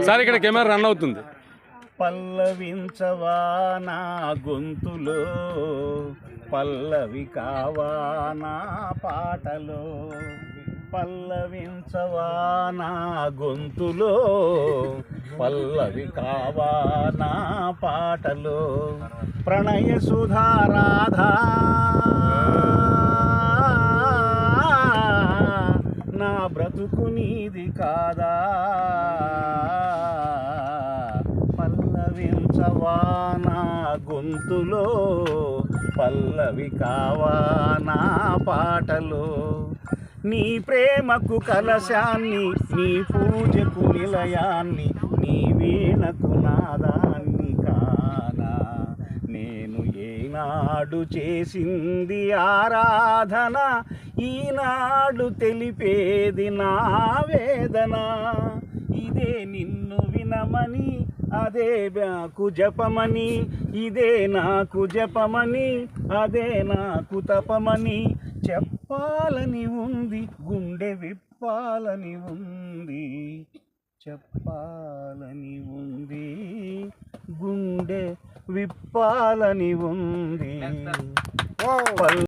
Sir ఇక్కడ camera run అవుతుంది. పల్లవించవా నా గొంతులో, పల్లవి కావా నా పాటలో. పల్లవించవా నా గొంతులో, పల్లవి కావా నా పాటలో. ప్రణయ సుధారాధా నా బ్రతుకు నీది కాదా. పల్లవించవా నా గొంతులో, పల్లవి కావా నా పాటలో. నీ ప్రేమకు కలశాన్ని, నీ పూజకు నిలయాన్ని, నీ వీణకు నాదాన్ని కానా. నేను ఏనాడు చేసింది ఆరాధన, ఈనాడు తెలిపేది నా వేదన. ఇదే నిన్ను వినమని, అదే నాకు జపమని, ఇదే నాకు జపమని, అదే నాకు తపమని. చెప్పాలని ఉంది, గుండె విప్పాలని ఉంది. చెప్పాలని ఉంది, గుండె విప్పాలని ఉంది.